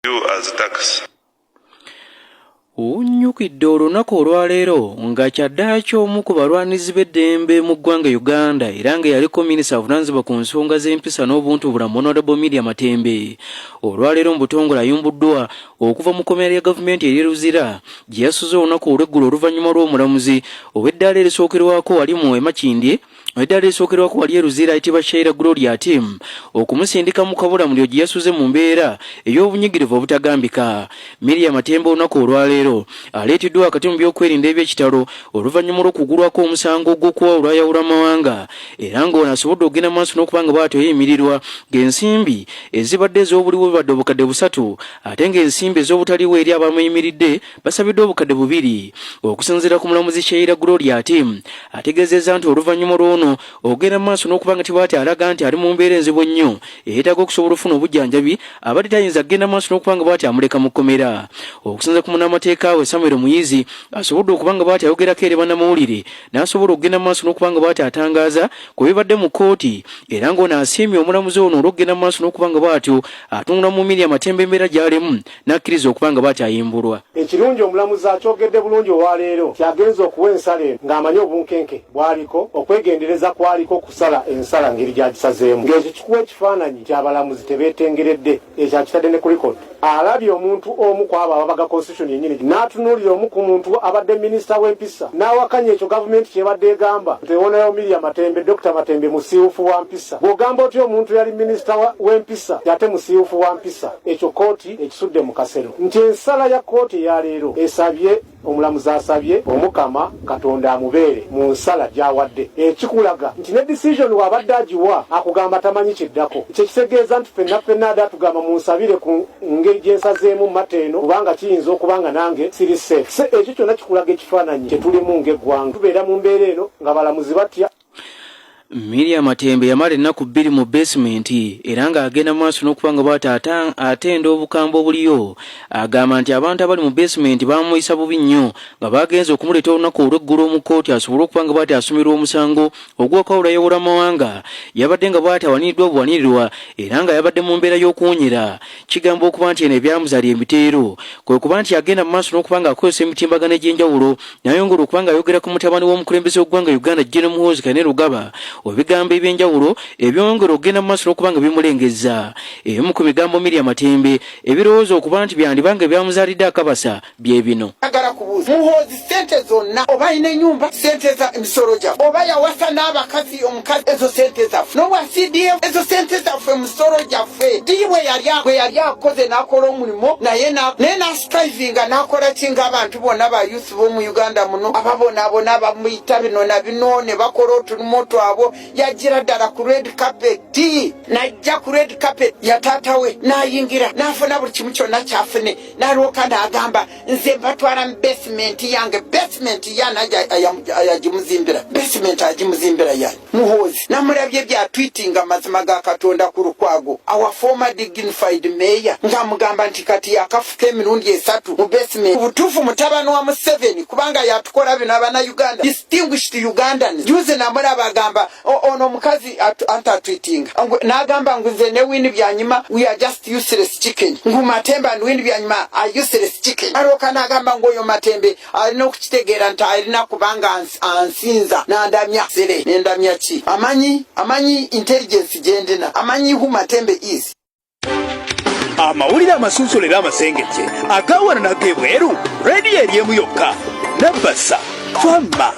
You as tax. Unyukidde olunaku olwaleero nga kyaddaaki ky'omu ku balwanizi b'eddembe mu ggwanga Uganda era nga yaliko minisita avunaanyizibwa ku nsonga z'empisa n'obuntu bulamu Honorable Miriam Matembe. Olwaleero mu Butongole ayumbuddwa okuva mu kkomera lya gavumenti ery'e Luzira gye yasuze olunaku olw'eggulo oluvannyuma lw'omulamuzi ow'eddaala erisookerwako wali mu Makindye eddaala erisookerwako wali e Luzira ayitibwa Sheila Gloria Tim okumusindika mu kabulamuliro gye yasuze mu mbeera ey'obunyigirivu obutagambika. Miriam Matembe olunaku olwaleero aleetiddwa akati mu byokwerinda eby'ekitalo oluvannyuma lw'okugulwako omusango gw'okuwa olwayawula amawanga era ng'ono asobodde okugenda maaso n'okuba nga bw'atyo yeyimirirwa ng'ensimbi ezibadde ez'obuliwo bibadde obukadde 3 ate ng'ensimbi ez'obutaliwo eri abamuyimiridde basabiddwa obukadde 2. Okusinziira ku mulamuzi Sheila Gloria Tim ategeezezza nti oluvannyuma lw'ono okugenda maaso n'okuba nga tibw'ati alaga nti ali mu mbeera enzibu nnyo eyeetaaga okusobola okufuna obujjanjabi abadde tayinza kugenda maaso n'okuba nga bw'ati amuleka mu kkomera. Okusinziira ku munnamateeka we Samuel Muyizi asobodde okuba nga bw'ati ayogerako eri bannamawulire n'asobola okugenda maaso n'okuba nga bw'ati atangaaza ku bibadde mu kkooti era ng'ono asiimye omulamuzi ono olw'okugenda maaso n'okuba nga bw'atyo atungula mu Miriam Matembe embeera gy'alimu n'akkiriza okuba nga bw'ati ayimbulwa. Ekirungi omulamuzi akyogedde bulungi olwaleero kyagenza okuwa ensala eno ng'amanyi obunkenke bwaliko okwegendereza kwaliko okusala ensala ngeri gyagisazeemu ng'ekyo kikuwa ekifaananyi ky'abalamuzi tebeetengeredde ekyakitadde ne ku record. Alabye omuntu omu ku abo ababaga constitution yennyini n'atunuulira omu ku muntu abadde minisita w'empisa n'awakanya ekyo gavumenti kyebadde egamba tewonayo Miriam Matembe Dr. Matembe musiiwufu wa mpisa. Bw'ogamba otyo omuntu yali minisita w'empisa yate musiiwufu wa mpisa, ekyo kooti ekisudde mu kasero. Nti ensala ya kooti eya leero esabye omulamuzi asabye omukama Katonda amubeere mu nsala gy'awadde ekikulaga nti ne decision wabadde agiwa akugamba tamanyi kiddako. Kyekitegeeza nti ffenna adda atugamba munsabire ku ngeri gyensazeemu mateeno kubanga kiyinza okubanga nange siri safe. Ekyo kyonna kikulaga ekifaananyi kyetulimu ng'eggwanga. Tubeera mu mbeera eno nga balamuzi batya. Miriam Matembe yamala ennaku 2 mu basement era ng'agenda maaso n'okuba nga bw'ati atenda obukambwe obuliyo. Agamba nti abantu abali mu basement bamuyisa bubi nnyo nga bagenze okumuleeta olunaku olw'eggulo mu kkooti asobole okuba nga bw'ati asumirwa omusango ogw'okwawula yawula amawanga. Yabadde nga bw'ati awaniridwa obuwanirirwa era nga yabadde mu mbeera y'okuwonyera. Kigamba okuba nti eno ebyamuzaali emiteero kwe kuba nti yagenda mu maaso n'okuba nga akozesa emitimbagano egy'enjawulo nayongera okuba nga ayogera ku mutabani w'omukulembeze w'eggwanga Uganda General Muhoozi Kainerugaba ebigambo eby'enjawulo ebyongera okugenda mu maaso n'okuba nga bimulengezza. Ebimu ku bigambo Miriam Matembe ebirowooza okuba nti byandibanga byamuzaalidde akabasa bye bino. Agala kubuuza Muhoozi ssente zonna oba alina ennyumba ssente za emisolo gyaffe oba yawasa n'abakazi omukazi ezo ssente zaffe n'obwa CDF ezo ssente zaffe emisolo gyaffe ddi bwe yali akoze n'akola omulimo naye n'astrivinga n'akola ki ng'abantu bonna ba youth b'omu Uganda muno ababonaabona abamuyita bino na bino ne bakola otulimu twabwo yagira ddala ku red carpet najja ku red carpet yataatawe n'ayingira n'afuna buli kimu kyonna kyafune n'alwoka n'agamba nze mbatwala mu basement yange basement yana yagimuzimbira basement agimuzimbira yani Muhoozi namulabye byatwitinga mazima ga Katonda ku Lukwago our former dignified mayor ng'amugamba nti kati yakafuka emirundi 3 mu basement butuufu mutabani wa Museveni kubanga yatukola bino abana Uganda distinguished Ugandans juze namulaba agamba ono mukazi antatwitinga n'agamba nze ne Winnie Byanyima we are just useless chicken Matembe and Winnie Byanyima are useless chicken. Alwoka n'agamba ng'oyo Matembe alina okukitegeera nti alina kubanga ansinza n'andamya sere n'endamya ki amanyi intelligence gyendena amanyi who Matembe is. Amawulire amasunsulira amasengejje agawana n'ag'ebweru rediyo eri emu yokka Nabasa Fama.